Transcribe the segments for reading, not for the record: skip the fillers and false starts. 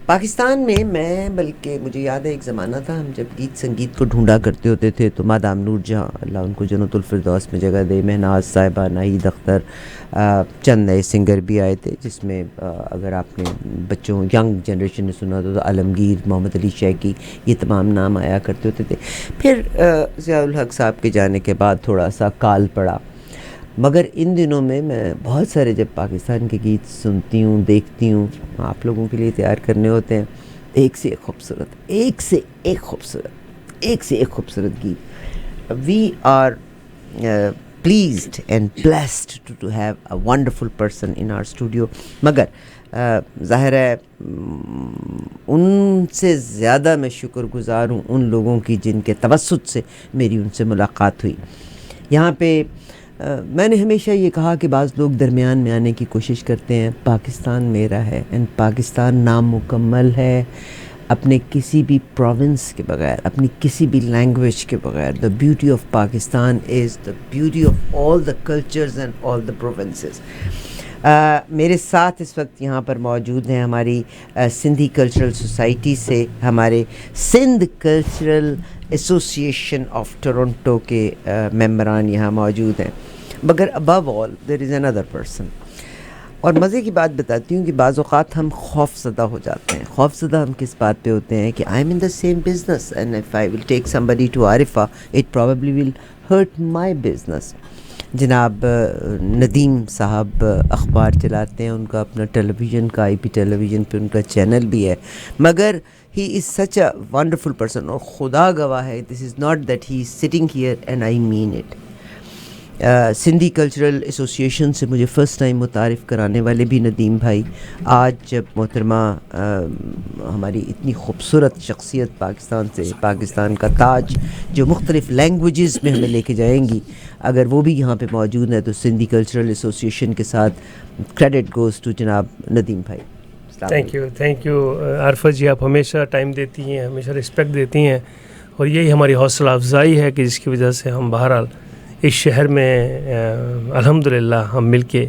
پاکستان میں بلکہ مجھے یاد ہے ایک زمانہ تھا ہم جب گیت سنگیت کو ڈھونڈا کرتے ہوتے تھے تو مادام نور جہاں اللہ ان کو جنت الفردوس میں جگہ دے، مہناز صاحبہ، ناہید اختر، چند نئے سنگر بھی آئے تھے جس میں اگر آپ نے بچوں ینگ جنریشن نے سنا تو عالمگیر، محمد علی شیخی، یہ تمام نام آیا کرتے ہوتے تھے. پھر ضیاء الحق صاحب کے جانے کے بعد تھوڑا سا کال پڑا، مگر ان دنوں میں بہت سارے جب پاکستان کے گیت سنتی ہوں، دیکھتی ہوں، آپ لوگوں کے لیے تیار کرنے ہوتے ہیں، ایک سے ایک خوبصورت، ایک سے ایک خوبصورت، ایک سے ایک خوبصورت گیت. We are pleased and blessed to have a wonderful person in our studio. مگر ظاہر ہے ان سے زیادہ میں شکر گزار ہوں ان لوگوں کی جن کے توسط سے میری ان سے ملاقات ہوئی. یہاں پہ میں نے ہمیشہ یہ کہا کہ بعض لوگ درمیان میں آنے کی کوشش کرتے ہیں. پاکستان میرا ہے اینڈ پاکستان نامکمل ہے اپنے کسی بھی پروونس کے بغیر، اپنی کسی بھی لینگویج کے بغیر. The beauty of Pakistan is the beauty of all the cultures and all the provinces. میرے ساتھ اس وقت یہاں پر موجود ہیں ہماری سندھی کلچرل سوسائٹی سے ہمارے Sindh cultural association of Toronto کے ممبران یہاں موجود ہیں. مگر ابو آل دیر از اندر پرسن. اور مزے کی بات بتاتی ہوں کہ بعض اوقات ہم خوف زدہ ہو جاتے ہیں. خوف زدہ ہم کس بات پہ ہوتے ہیں کہ I am in the same business and if I will take somebody to عارفہ it probably will hurt my business. جناب ندیم صاحب اخبار چلاتے ہیں، ان کا اپنا ٹیلی ویژن کا IP ٹیلی ویژن پہ ان کا چینل بھی ہے، مگر ہی از سچ اے ونڈرفل پرسن. اور خدا گواہ ہے this is not that he is sitting here and I mean it. Sindhi cultural association سے مجھے فرسٹ ٹائم متعارف کرانے والے بھی ندیم بھائی. آج جب محترمہ ہماری اتنی خوبصورت شخصیت پاکستان سے، پاکستان کا تاج جو مختلف لینگویجز میں ہمیں لے کے جائیں گی، اگر وہ بھی یہاں پہ موجود ہیں تو سندھی کلچرل ایسوسیشن کے ساتھ کریڈٹ گوز ٹو جناب ندیم بھائی. تھینک یو عارفہ جی، آپ ہمیشہ ٹائم دیتی ہیں، ہمیشہ رسپیکٹ دیتی ہیں، اور یہی ہماری حوصلہ افزائی ہے کہ جس کی وجہ سے ہم بہرحال اس شہر میں الحمدللہ ہم مل کے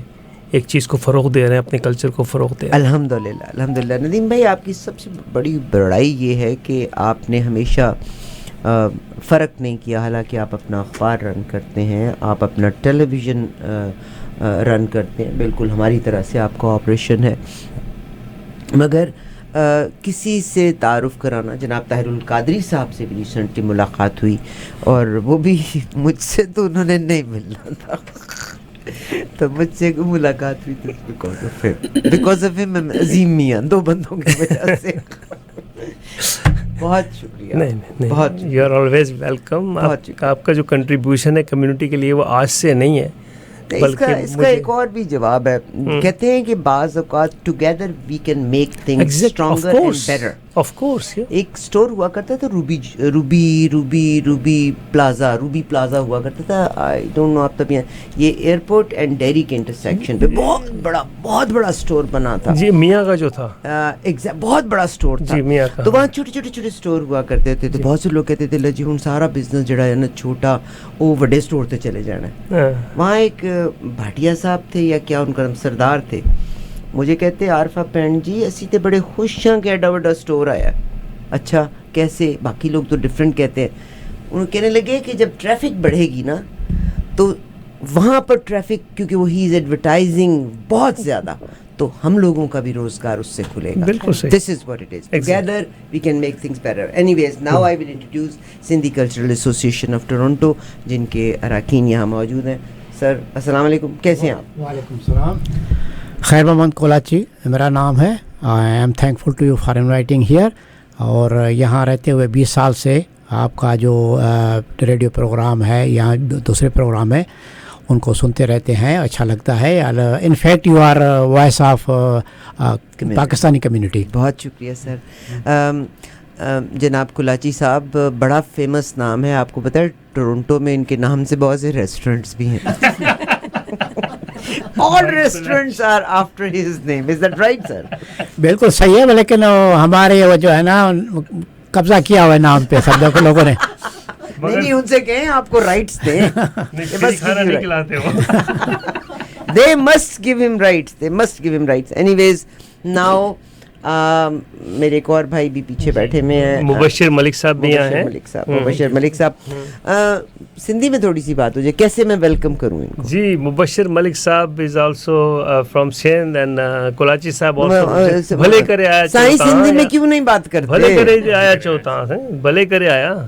ایک چیز کو فروغ دے رہے ہیں، اپنے کلچر کو فروغ دے رہے ہیں. الحمدللہ. ندیم بھائی آپ کی سب سے بڑی بڑائی یہ ہے کہ آپ نے ہمیشہ فرق نہیں کیا، حالانکہ آپ اپنا اخبار رن کرتے ہیں، آپ اپنا ٹیلی ویژن رن کرتے ہیں، بالکل ہماری طرح سے آپ کا آپریشن ہے. مگر کسی سے تعارف کرانا، جناب طاہر القادری صاحب سے بھی ریسنٹلی ملاقات ہوئی، اور وہ بھی مجھ سے تو انہوں نے نہیں ملنا تھا تو مجھ سے ملاقات ہوئی تو بیکاز آف ہم عظیم میاں، دو بندوں کی وجہ سے. بہت شکریہ. نہیں بہت، یو آر آلویز ویلکم. آپ کا جو کنٹریبیوشن ہے کمیونٹی کے لیے وہ آج سے نہیں ہے. اس کا ایک اور بھی جواب ہے، کہتے ہیں کہ بعض اوقات together we can make things stronger and better. Of course. ایک اسٹور ہوا کرتا تھا روبی پلازا ہوا کرتا تھا. آئی ڈونٹ نو آپ تب یہ ایئرپورٹ اینڈ ڈیری کے انٹرسیکشن پہ بہت بڑا اسٹور بنا تھا. جی میاں کا جو تھا بہت بڑا اسٹور تھا. جی میاں کا. تو وہاں چھوٹے اسٹور ہوا کرتے تھے. تو بہت سے لوگ کہتے تھے جی ہوں سارا بزنس جڑا ہے نا چھوٹا وہ بڑے اسٹور تے چلے جانا ہے. وہاں ایک بھاٹیا صاحب تھے یا کیا ان کا نام سردار تھے، مجھے کہتے عارفہ پین جی اسی تے بڑے خوش ہیں کہ ایڈا بڑا اسٹور آیا. اچھا کیسے؟ باقی لوگ تو ڈفرینٹ کہتے ہیں. انہوں کہنے لگے کہ جب ٹریفک بڑھے گی نا تو وہاں پر ٹریفک، کیونکہ وہ ہی از ایڈورٹائزنگ بہت زیادہ، تو ہم لوگوں کا بھی روزگار اس سے کھلے گا. بالکل صحیح. This is what it is. Together we can make things better. Anyways now I will introduce Sindhi cultural association of Toronto جن کے اراکین یہاں موجود ہیں. سر السلام علیکم، کیسے ہیں آپ؟ وعلیکم السلام. خیر محمد کولاچی میرا نام ہے. I am thankful to you for inviting here. اور یہاں رہتے ہوئے 20 سال سے آپ کا جو ریڈیو پروگرام ہے یا دوسرے پروگرام ہے ان کو سنتے رہتے ہیں، اچھا لگتا ہے. In fact you are voice of Pakistani community. بہت شکریہ سر. جناب کولاچی صاحب بڑا فیمس نام ہے، آپ کو پتہ ہے ٹورنٹو میں ان کے نام سے بہت سے ریسٹورنٹس بھی ہیں. All restaurants are after his name. Is that right, sir? بالکل صحیح ہے، لیکن ہمارے وہ جو ہے نا قبضہ کیا ہوا ہے نام پہ سب لوگوں نے. نہیں ان سے کہیں آپ کو رائٹس دیں. کھانا نہیں کھلاتے ہو. They must give him rights. Anyways, now میرے ایک اور بھائی بھی پیچھے بیٹھے ہوئے ہیں, مبشر ملک صاحب بھی آئے ہیں. مبشر ملک صاحب, سندھی میں تھوڑی سی بات ہو جائے, کیسے میں ویلکم کروں ان کو؟ جی, مبشر ملک صاحب is also from Sindh and Kolachi صاحب آلسو. بھلے کرے آیا سائیں سندھی میں کیوں نہیں بات کرتے؟ بھلے کرے آیا چوتھا بھلے کرے آیا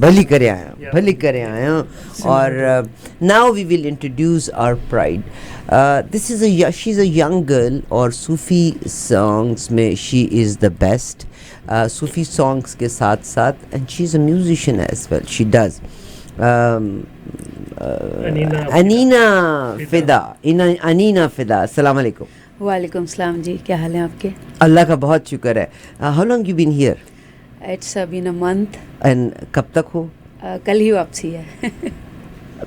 بھلی کرے آیا, بھلی کرے آیا. اور now we will introduce our bride. This is she's a young girl, اور صوفی songs میں she is the best. Sufi songs کے ساتھ ساتھ and she's a musician as well. She does. انینا فدا. انینا فدا, السلام علیکم. وعلیکم السلام جی, کیا حال ہیں آپ کے؟ اللہ کا بہت شکر ہے. How long you been here? It's been a month. And کب تک ہو؟ کل ہی واپسی ہے.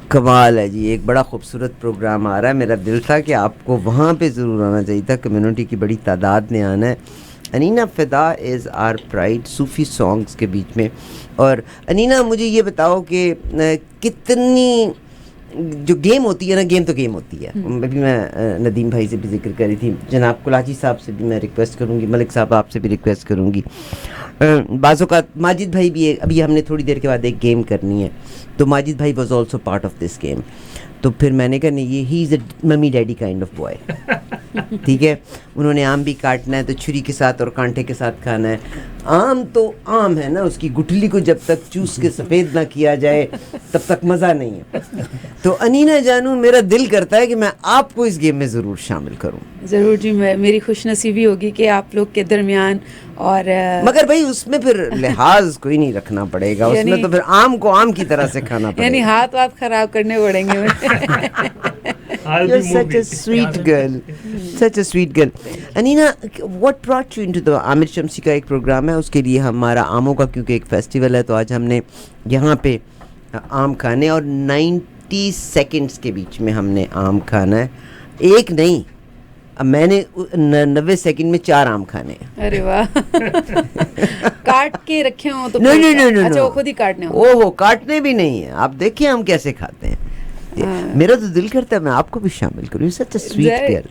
کمال ہے جی, ایک بڑا خوبصورت پروگرام آ رہا ہے. میرا دل تھا کہ آپ کو وہاں پہ ضرور آنا چاہیے تھا, کمیونٹی کی بڑی تعداد نے آنا ہے. انینا فدا از آر پرائڈ صوفی سانگس کے بیچ میں. اور انینا مجھے یہ بتاؤ کہ کتنی جو گیم ہوتی ہے نا, گیم تو گیم ہوتی ہے. ابھی میں ندیم بھائی سے بھی ذکر کر رہی تھی, جناب کولاچی صاحب سے بھی میں ریکویسٹ کروں گی, ملک صاحب آپ سے بھی ریکویسٹ کروں گی. بعض اوقات ماجد بھائی بھی, ابھی ہم نے تھوڑی دیر کے بعد ایک گیم کرنی ہے, تو ماجد بھائی was also part of this game. تو پھر میں نے کہا نہیں, یہ he is a mummy daddy kind of boy. ٹھیک ہے, انہوں نے آم بھی کاٹنا ہے تو چھری کے ساتھ اور کانٹے کے ساتھ کھانا ہے. آم تو آم ہے نا, اس کی گٹھلی کو جب تک چوس کے سفید نہ کیا جائے تب تک مزہ نہیں ہے. تو انینا جانو, میرا دل کرتا ہے کہ میں آپ کو اس گیم میں ضرور شامل کروں. ضرور جی, میری خوش نصیبی ہوگی کہ آپ لوگ کے درمیان. اور مگر بھائی اس میں پھر لحاظ کوئی نہیں رکھنا پڑے گا, اس میں تو پھر آم کو آم کی طرح سے کھانا پڑے گا. یعنی ہاتھ واتھ خراب کرنے پڑیں گے. You're such a sweet girl. Such a sweet girl. Anina, what brought you into the عامر شمسی کا ایک پروگرام ہے, اس کے لیے ہمارا آموں کا کیونکہ ایک فیسٹیول ہے, تو آج ہم نے یہاں پہ آم کھانے, اور 90 سیکنڈز کے بیچ میں ہم نے آم کھانا ہے. ایک نہیں, اب میں نے 90 سیکنڈ میں 4 آم کھانے ہیں. ارے واہ. کاٹ کے رکھے ہوں تو نہیں, اچھا وہ خود ہی کاٹنے ہوں. اوہ, کاٹنے بھی نہیں ہیں. آپ دیکھیں ہم کیسے کھاتے ہیں. میرا تو دل کرتا ہے میں آپ کو بھی شامل کروں. سچ اے سویٹ گرل.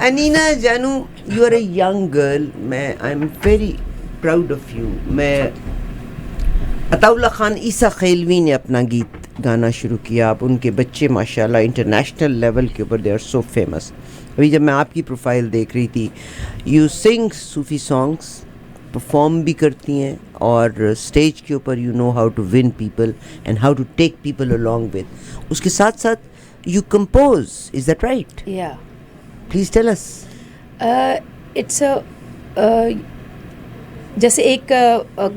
انینا جانو, you are a young girl. میں I am very proud of you. میں عطا اللہ خان عیسیٰ خیلوی نے اپنا گیت گانا شروع کیا. اب ان کے بچے ماشاء اللہ انٹرنیشنل لیول کے اوپر دے آر سو فیمس. ابھی جب میں آپ کی پروفائل دیکھ رہی تھی, یو سنگ صوفی سانگس, پرفارم بھی کرتی ہیں, اور اسٹیج کے اوپر you know how to win people and how to take people along with. اس کے ساتھ ساتھ you compose, is that right? یا پلیز ٹیل اس. اٹس جیسے ایک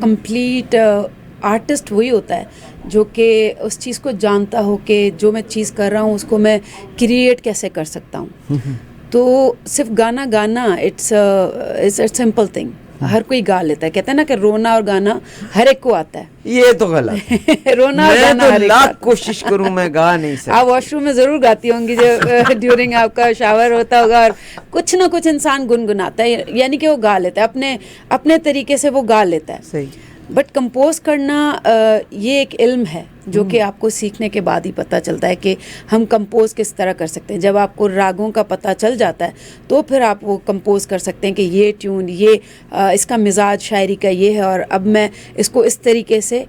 کمپلیٹ آرٹسٹ وہی ہوتا ہے جو کہ اس چیز کو جانتا ہو کہ جو میں چیز کر رہا ہوں اس کو میں کریٹ کیسے کر سکتا ہوں. تو صرف گانا اٹس سمپل تھنگ. ہر کوئی گا لیتا ہے. کہتے ہیں نا کہ رونا اور گانا ہر ایک کو آتا ہے. یہ تو غلط ہے. رونا اور گانا ہر ایک لاکھ کوشش کروں میں گا نہیں سکتا. آپ واش روم میں ضرور گاتی ہوں گی جو ڈیورنگ آپ کا شاور ہوتا ہوگا, اور کچھ نہ کچھ انسان گنگناتا ہے, یعنی کہ وہ گا لیتا ہے اپنے طریقے سے, وہ گا لیتا ہے. صحیح. بٹ کمپوز کرنا یہ ایک علم ہے جو کہ آپ کو سیکھنے کے بعد ہی پتہ چلتا ہے کہ ہم کمپوز کس طرح کر سکتے ہیں. جب آپ کو راگوں کا پتہ چل جاتا ہے تو پھر آپ وہ کمپوز کر سکتے ہیں کہ یہ ٹیون, یہ اس کا مزاج شاعری کا یہ ہے, اور اب میں اس کو اس طریقے سے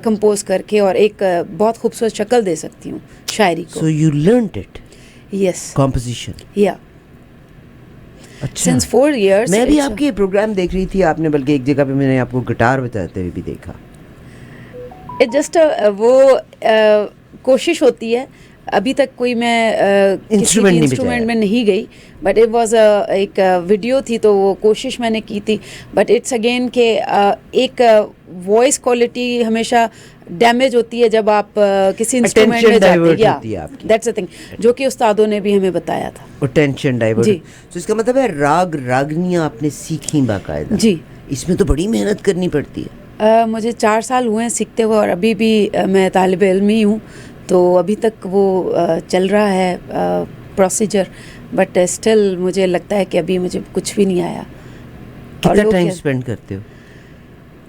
کمپوز کر کے اور ایک بہت خوبصورت شکل دے سکتی ہوں شاعری کو. So you learned it? Yes. Composition? Yeah. Since 4 years. میں بھی آپ کے پروگرام دیکھ رہی تھی, آپ نے بلکہ ایک جگہ پہ میں نے آپ کو گٹار بجاتے ہوئے بھی دیکھا. جسٹ وہ کوشش ہوتی ہے. ابھی تک کوئی میں انسٹرومنٹ میں نہیں گئی, بٹ اٹ واز ایک ویڈیو تھی تو وہ کوشش میں نے کی تھی. بٹ اٹس اگین کہ ایک وائس کوالٹی ہمیشا ڈیمیج ہوتی ہے جب آپ کسی انسٹرومنٹ میں جاتے ہیں. دیٹس اے تھنگ جو کہ استادوں نے بھی ہمیں بتایا تھا. Tension divert. تو اس کا مطلب ہے راگ راگنیاں آپ نے سیکھی باقاعدہ؟ جی. اس میں تو بڑی محنت کرنی پڑتی ہے. مجھے 4 سال ہوئے ہیں سیکھتے ہوئے, اور ابھی بھی میں طالب علم ہی ہوں, تو ابھی تک وہ چل رہا ہے پروسیجر. بٹ اسٹل مجھے لگتا ہے کہ ابھی مجھے کچھ بھی نہیں آیا. کتنا ٹائم اسپینڈ کرتے ہو؟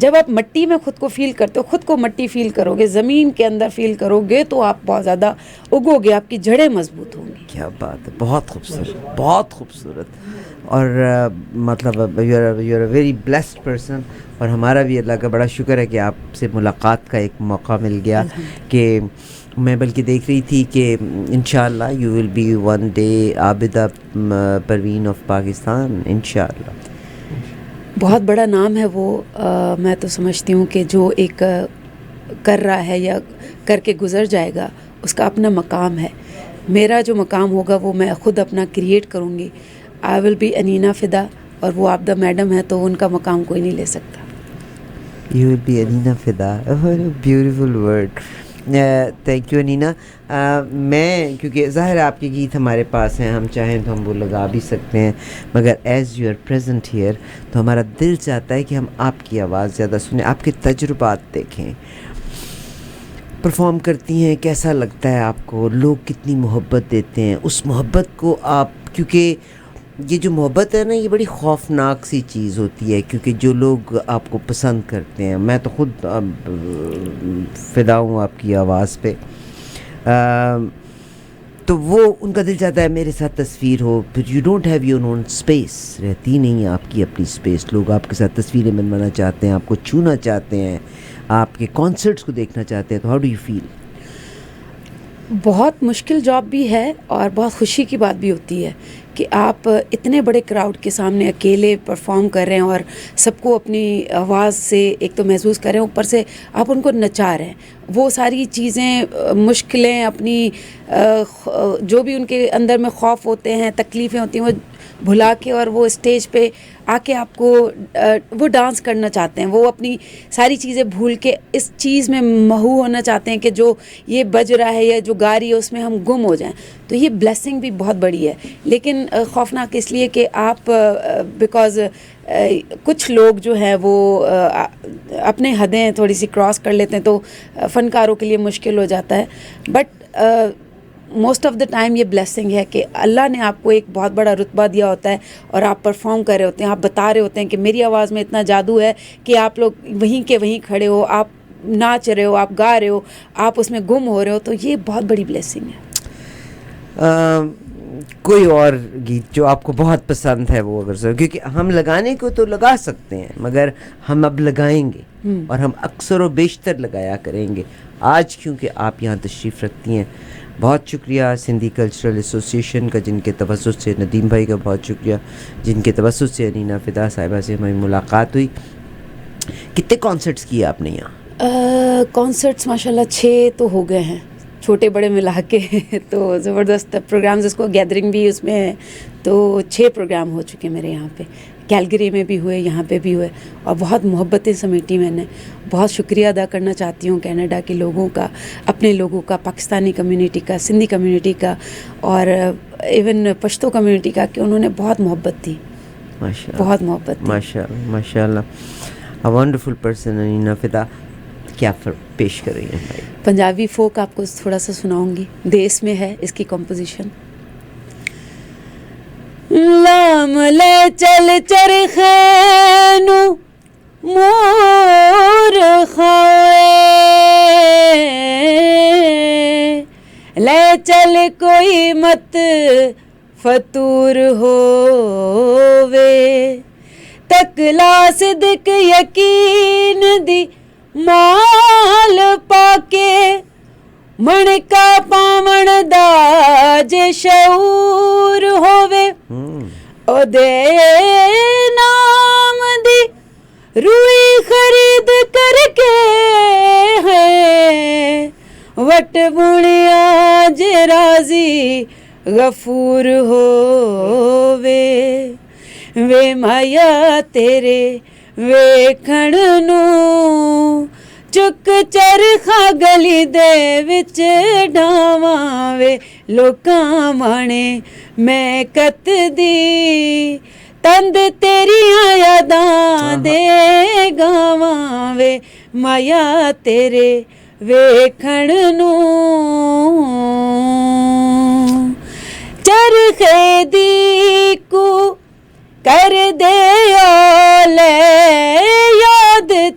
جب آپ مٹی میں خود کو فیل کرتے ہو, خود کو مٹی فیل کرو گے, زمین کے اندر فیل کرو گے, تو آپ بہت زیادہ اگو گے, آپ کی جڑیں مضبوط ہوں گی. کیا بات ہے, بہت خوبصورت, بہت خوبصورت. اور مطلب you are a very blessed person. اور ہمارا بھی اللہ کا بڑا شکر ہے کہ آپ سے ملاقات کا ایک موقع مل گیا. کہ میں بلکہ دیکھ رہی تھی کہ انشاءاللہ you will be one day Abida Parveen of Pakistan, انشاءاللہ. بہت بڑا نام ہے وہ. میں تو سمجھتی ہوں کہ جو ایک کر رہا ہے یا کر کے گزر جائے گا, اس کا اپنا مقام ہے. میرا جو مقام ہوگا وہ میں خود اپنا کریٹ کروں گی. آئی ول بی انینا فدا, اور وہ عابدہ میڈم ہے تو ان کا مقام کوئی نہیں لے سکتا. You will be Anina Fida. What a beautiful word. Thank you انینا. میں کیونکہ ظاہر ہے آپ کے گیت ہمارے پاس ہیں, ہم چاہیں تو ہم وہ لگا بھی سکتے ہیں, مگر as you are present here تو ہمارا دل چاہتا ہے کہ ہم آپ کی آواز زیادہ سنیں, آپ کے تجربات دیکھیں. پرفارم کرتی ہیں, کیسا لگتا ہے آپ کو, لوگ کتنی محبت دیتے ہیں, اس محبت کو آپ, کیونکہ یہ جو محبت ہے نا یہ بڑی خوفناک سی چیز ہوتی ہے, کیونکہ جو لوگ آپ کو پسند کرتے ہیں, میں تو خود فدا ہوں آپ کی آواز پہ, تو وہ ان کا دل چاہتا ہے میرے ساتھ تصویر ہو. پھر you don't have your own space, رہتی نہیں ہے آپ کی اپنی اسپیس. لوگ آپ کے ساتھ تصویریں بنوانا چاہتے ہیں, آپ کو چھونا چاہتے ہیں, آپ کے کانسرٹس کو دیکھنا چاہتے ہیں. تو ہاؤ ڈو یو فیل؟ بہت مشکل جاب بھی ہے اور بہت خوشی کی بات بھی ہوتی ہے کہ آپ اتنے بڑے کراؤڈ کے سامنے اکیلے پرفارم کر رہے ہیں اور سب کو اپنی آواز سے ایک تو محسوس کر رہے ہیں, اوپر سے آپ ان کو نچا رہے ہیں. وہ ساری چیزیں, مشکلیں, اپنی جو بھی ان کے اندر میں خوف ہوتے ہیں, تکلیفیں ہوتی ہیں, وہ بھلا کے اور وہ اسٹیج پہ آ کے آپ کو وہ ڈانس کرنا چاہتے ہیں. وہ اپنی ساری چیزیں بھول کے اس چیز میں محو ہونا چاہتے ہیں کہ جو یہ بج رہا ہے یا جو گا رہی ہے اس میں ہم گم ہو جائیں. تو یہ بلیسنگ بھی بہت بڑی ہے, لیکن خوفناک اس لیے کہ آپ بیکاز کچھ لوگ جو ہیں وہ اپنے حدیں تھوڑی سی کراس کر لیتے ہیں, تو فنکاروں کے لیے مشکل ہو جاتا ہے. But most of the time یہ بلیسنگ ہے کہ اللہ نے آپ کو ایک بہت بڑا رتبہ دیا ہوتا ہے اور آپ پرفارم کر رہے ہوتے ہیں, آپ بتا رہے ہوتے ہیں کہ میری آواز میں اتنا جادو ہے کہ آپ لوگ وہیں کے وہیں کھڑے ہو, آپ ناچ رہے ہو, آپ گا رہے ہو, آپ اس میں گم ہو رہے ہو. تو یہ بہت بڑی بلیسنگ ہے. کوئی اور گیت جو آپ کو بہت پسند ہے وہ اگر کیونکہ ہم لگانے کو تو لگا سکتے ہیں, مگر ہم اب لگائیں گے اور ہم اکثر و بیشتر لگایا کریں گے. آج کیونکہ آپ یہاں تشریف رکھتی ہیں, بہت شکریہ سندھی کلچرل ایسوسیشن کا, جن کے توسط سے ندیم بھائی کا بہت شکریہ, جن کے توسط سے انینا فدا صاحبہ سے ہماری ملاقات ہوئی. کتنے کانسرٹس کیے آپ نے یہاں؟ کانسرٹس ماشاءاللہ 6 تو ہو گئے ہیں, چھوٹے بڑے ملا کے. تو زبردست پروگرامز, اس کو گیدرنگ بھی اس میں ہے, تو 6 پروگرام ہو چکے میرے یہاں پہ. کیلگری میں بھی ہوئے, یہاں پہ بھی ہوئے, اور بہت محبتیں سمیٹی میں نے. بہت شکریہ ادا کرنا چاہتی ہوں کینیڈا کے لوگوں کا, اپنے لوگوں کا, پاکستانی کمیونٹی کا, سندھی کمیونٹی کا, اور ایون پشتو کمیونٹی کا, کہ انہوں نے بہت محبت دی, بہت محبت دی. ماشاء اللہ. اے ونڈرفل پرسن انینا فدا. کیا پیش کر رہی ہیں بھائی؟ پنجابی فوک آپ کو تھوڑا سا سناؤں گی, دیس میں ہے اس کی کمپوزیشن. لام لے چل چرخے نو مور کھائے, لے چل کوئی مت فتور ہووے, تکلا صدق یقین دی مال پاکے, مڑکا پاون دا جے شعور ہووے, او دے نام دی روئی خرید کر کے ہے, وٹ بنیا جے راضی غفور ہووے. وے مایا تیرے ویکھن نوں چک چرخا گلی دے وچ ڈھاواں وے, لوکاں مانے میں کت دی تند تیریاں یاداں دے گاواں وے, مایا تیرے ویکھن نوں چرخے دی کو کر دے اولے یاد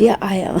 Yeah, I am.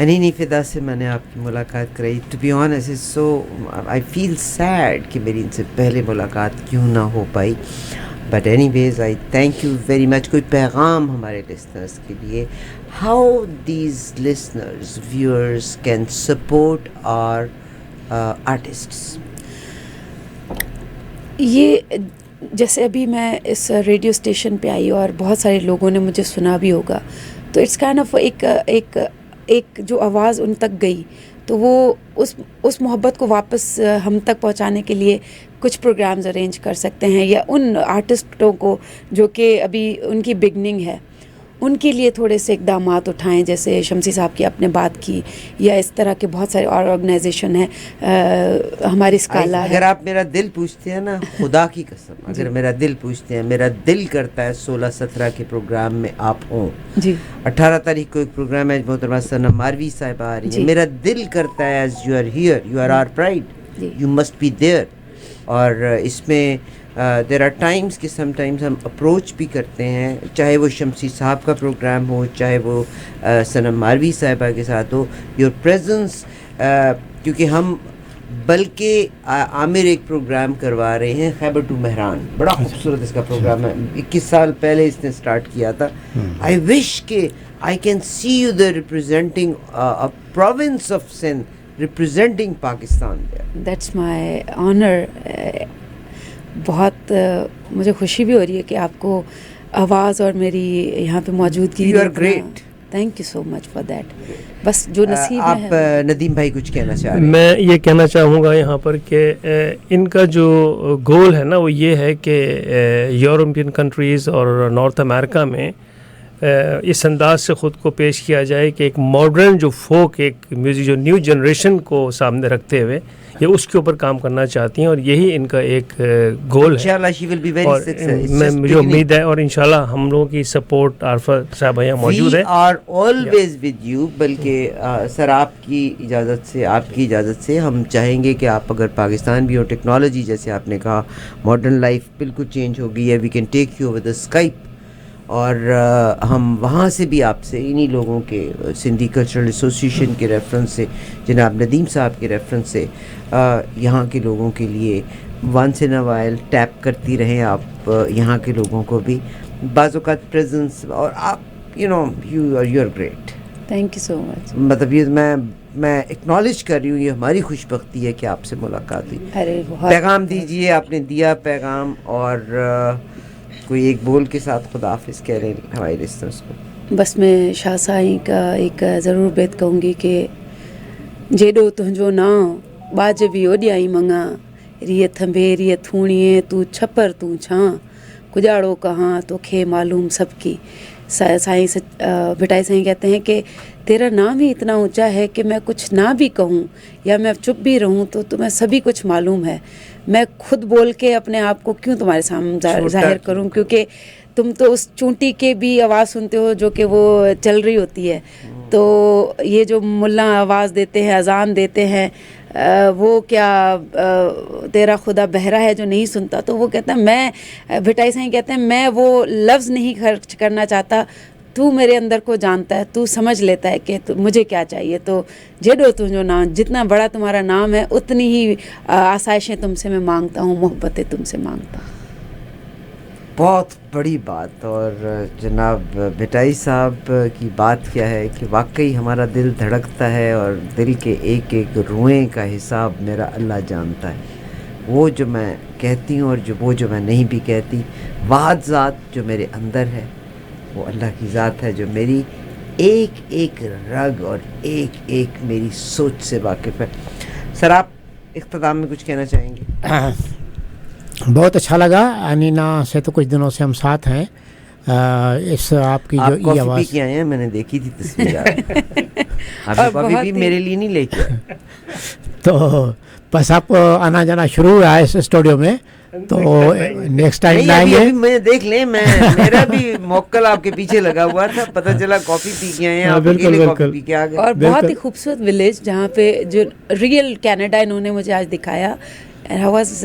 انینی فدا سے میں نے آپ کی ملاقات کرائی. To be honest it's so I feel sad کہ میری ان سے پہلے ملاقات کیوں نہ ہو پائی. But anyways I thank you very much. کوئی پیغام ہمارے لسنرس کے لیے, how these listeners viewers can support our artists? یہ جیسے ابھی میں اس ریڈیو اسٹیشن پہ آئی اور بہت سارے لوگوں نے مجھے سنا بھی ہوگا, تو اٹس کائنڈ آف ایک جو آواز ان تک گئی, تو وہ اس محبت کو واپس ہم تک پہنچانے کے لیے کچھ پروگرامز ارینج کر سکتے ہیں, یا ان آرٹسٹوں کو جو کہ ابھی ان کی بگننگ ہے ان کے لیے تھوڑے سے اقدامات اٹھائیں, جیسے شمسی صاحب کی آپ نے بات کی, یا اس طرح کے بہت سارے اور آرگنائزیشن ہیں, ہماری اسکالا ہے. اگر آپ میرا دل پوچھتے ہیں نا, خدا کی قسم, اگر میرا دل پوچھتے ہیں, میرا دل کرتا ہے 16-17 کے پروگرام میں آپ ہوں. جی 18 تاریخ کو ایک پروگرام ہے, محترمہ صنم ماروی صاحبہ آ رہی ہے. میرا دل کرتا ہے as you are here, you are our pride, you must be there. اور اس میں دیر آر ٹائمس کہ سم ٹائمس ہم اپروچ بھی کرتے ہیں, چاہے وہ شمسی صاحب کا پروگرام ہو, چاہے وہ صنم ماروی صاحبہ کے ساتھ ہو. یور پریزنس, کیونکہ ہم بلکہ عامر ایک پروگرام کروا رہے ہیں خیبر ٹو مہران, بڑا خوبصورت اس کا پروگرام ہے, 21 سال پہلے اس نے اسٹارٹ کیا تھا. آئی وش کہ I can see you there representing province of Sindh, representing Pakistan. That's my honour. بہت مجھے خوشی بھی ہو رہی ہے کہ آپ کو آواز اور میری یہاں پہ موجودگی. You are great. Thank you so much for that. بس جو نصیب ہے. آپ ندیم بھائی کچھ کہنا چاہ رہے ہیں؟ میں یہ کہنا چاہوں گا یہاں پر کہ ان کا جو گول ہے نا, وہ یہ ہے کہ یورپین کنٹریز اور نارتھ امریکہ میں اس انداز سے خود کو پیش کیا جائے کہ ایک ماڈرن جو فوک, ایک میوزک جو نیو جنریشن کو سامنے رکھتے ہوئے یہ اس کے اوپر کام کرنا چاہتی ہیں, اور یہی ان کا ایک گول ہے. انشاءاللہ she will be very successful. میں مجھے امید ہے, اور انشاءاللہ ہم لوگوں کی سپورٹ عارفہ صاحبہ یہاں موجود ہے. We are always with you. بلکہ سر آپ کی اجازت سے ہم چاہیں گے کہ آپ اگر پاکستان بھی ہو, ٹیکنالوجی جیسے آپ نے کہا ماڈرن لائف بالکل چینج ہو گئی ہے, we can take you over the Skype, اور ہم وہاں سے بھی آپ سے انہی لوگوں کے سندھی کلچرل ایسوسیشن کے ریفرنس سے, جناب ندیم صاحب کے ریفرنس سے, یہاں کے لوگوں کے لیے once in a while tape کرتی رہیں آپ یہاں کے لوگوں کو بھی. بعض اوقات پریزنس, اور آپ you are great. Thank you so much. مطلب یہ میں اکنالج کر رہی ہوں, یہ ہماری خوش بختی ہے کہ آپ سے ملاقات ہوئی. پیغام دیجیے, آپ نے دیا پیغام, اور کوئی ایک بول کے ساتھ خدا حافظ کہہ رہے ہیں ہمارے لسنرس کو. بس میں شاہ سائیں کا ایک ضرور بیت کہوں گی کہ جیڈو تنجو ناؤ باج بھی اوڈیائی منگا, ریے تھمبے ریے تھوڑیے تو چھپر تو چھاں, کجاڑو کہاں تو کھے معلوم سب کی. سائیں بھٹائی سائیں کہتے ہیں کہ تیرا نام ہی اتنا اونچا ہے کہ میں کچھ نہ بھی کہوں یا میں چپ بھی رہوں تو تمہیں سبھی کچھ معلوم ہے. میں خود بول کے اپنے آپ کو کیوں تمہارے سامنے ظاہر کروں, کیونکہ تم تو اس چونٹی کے بھی آواز سنتے ہو جو کہ وہ چل رہی ہوتی ہے. تو یہ جو ملا آواز دیتے ہیں, اذان دیتے ہیں, وہ کیا تیرا خدا بہرا ہے جو نہیں سنتا. تو وہ کہتا ہے, میں بھٹائی سائیں کہتے ہیں میں وہ لفظ نہیں خرچ کرنا چاہتا, تو میرے اندر کو جانتا ہے, تو سمجھ لیتا ہے کہ مجھے کیا چاہیے. تو جیڈو تم جو نام, جتنا بڑا تمہارا نام ہے اتنی ہی آسائشیں تم سے میں مانگتا ہوں, محبتیں تم سے مانگتا ہوں. بہت بڑی بات. اور جناب بھٹائی صاحب کی بات کیا ہے کہ واقعی ہمارا دل دھڑکتا ہے, اور دل کے ایک ایک روئیں کا حساب میرا اللہ جانتا ہے. وہ جو میں کہتی ہوں اور وہ جو میں نہیں بھی کہتی, واحد ذات جو میرے اندر ہے وہ اللہ کی ذات ہے, جو میری ایک ایک رگ اور ایک ایک میری سوچ سے واقف ہے. سر آپ اختتام میں کچھ کہنا چاہیں گے؟ بہت اچھا لگا. انینا سے تو کچھ دنوں سے ہم ساتھ ہیں. اس آپ کی جو ای آواز پی کے آئے ہیں, میں نے دیکھی تھی تصویر, آپ کافی بھی میرے لیے نہیں لے کے آئے. تو بس آپ آنا جانا شروع ہوا ہے اس اسٹوڈیو میں, تو نیکسٹ ٹائم آئیں گے. میں دیکھ لیں, میرا بھی موکل آپ کے پیچھے لگا ہوا تھا, پتہ چلا کافی پی کے آئے ہیں, آپ اکیلے کافی پی کے آ گئے. اور بہت ہی خوبصورت ولیج جہاں پہ جو ریئل کینیڈا انہوں نے مجھے آج دکھایا. I was